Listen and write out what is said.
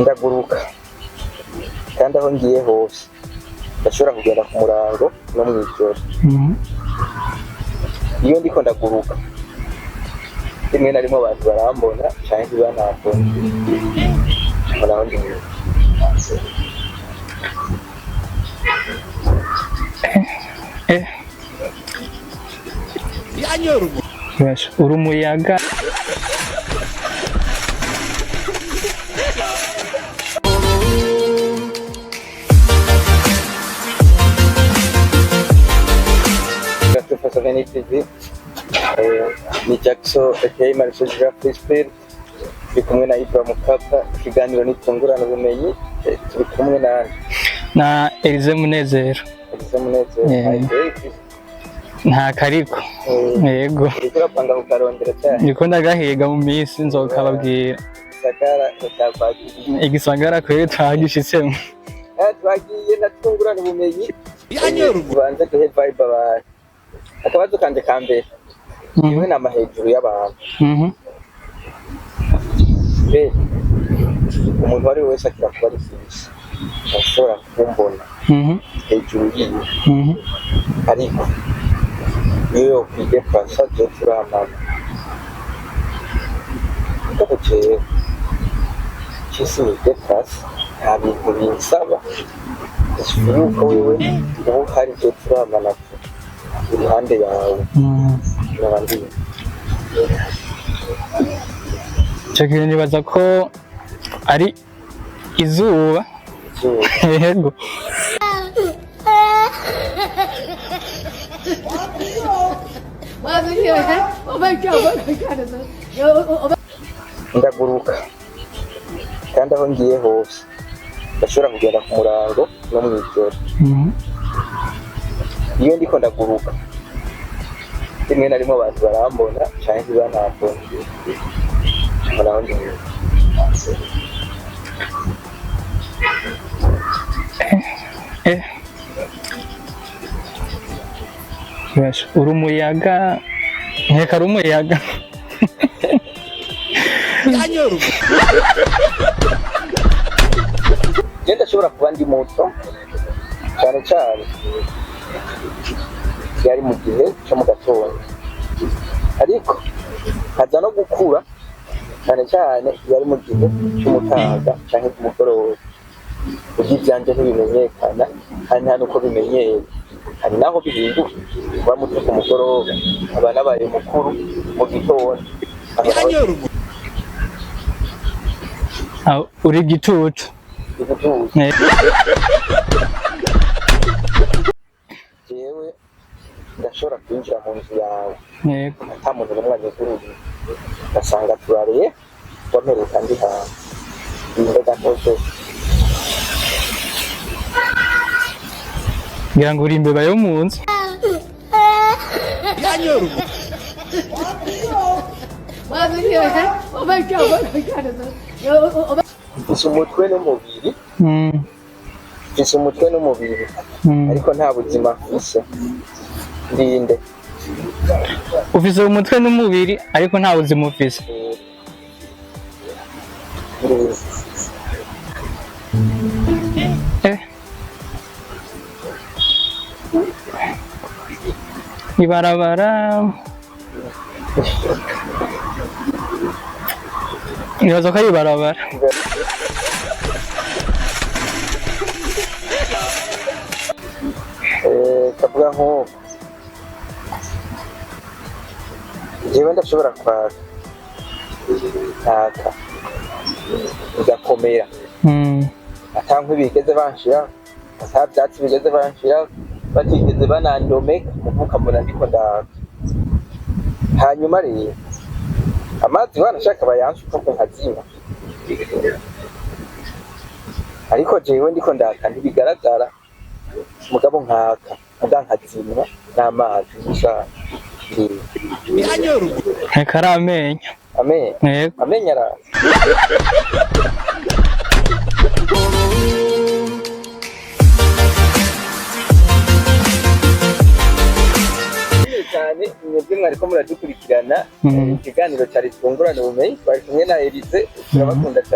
ndaguruka kandi aho ngiye hose ndashobora kugenda ku murango no mw'ijoro. Iyo ndiko ndaguruka rimwe na rimwe abantu barambona canke ntibanambona, naho ndiwe uri umuyaga. ni Jackson aka Marisol Free Spirit, turi kumwe na Ibra Mukapa, ikiganiro nitungurana ubumenyi, turi kumwe na Elize Munezero. Nta kariko yego urapanga kukarondera cyane, niko ndagahiga mu minsi nzokababwira igisagara kwere twagishitsemo. Twagiye natungurana ubumenyi banze duhe vibe abantu. Akabazo kanje ka mbere niwe nama hejuru y'abantu. Umuntu wari wese akira kuba ari fisi ashobora kumbona hejuru yiwe, ariko iyo kwige pasa je turamana ndabukeye kisi wige pasa nta bintu binsaba yuko wewe ubu hari je turamana iruhande yawe n'abandi. Cyo nibaza ko ari izuba. Yego ndaguruka kandi aho ngiye hose ndashobora kugenda ku murango no mw'ijoro. Iyo ndiko ndaguruka rimwe na rimwe abantu barambona canke ntibanambona, naho ndiwe uri umuyaga, nkeka ari umuyaga. je ndashobora kuba ndi muto cyane cyane yari mu gihe cyo mu gatondo, ariko haza no gukura cyane cyane yari mu gihe cy'umutaga canke cy'umugoroba. Ugi byanje ntibimenyekana kandi nta nuko bimenyeye, hari naho bihinduka kuba muto ku mugoroba aba nabaye mukuru mu gitondo. Uri gitutu jewe ndashobora kwinjira mu nzu yawe yego ata muntu n'umwe anyeguruje, ugasanga turariye wamereka ndi hanze imbega kose ngira ngo uri imbeba yo mu nzu. mfise umutwe n'umubiri, mfise umutwe n'umubiri ariko nta buzima mfise. Ndinde ufise umutwe n'umubiri ariko nta buzima ufise. Ibarabara nibaza ko ari ibarabara. kavuga nk'uko jewe ndashobora kwaka bigakomera, ata nkwi bigeze banshira, ata byatsi bigeze banshira, batigeze banandomeka kuvuka mbona ndiko ndaka. Hanyuma rero amazi banashaka bayanshuka ko nkazima, ariko jewe ndiko ndaka ntibigaragara, mugabo nkaka nkazimwa n'amazi gusa. Nkeka ari amenyo. Amenyo araza. cyane mwebwe mwariko muradukurikirana ikiganiro cyari tungurana ubumenyi, twari kumwe na Elize, turabakunda cyane.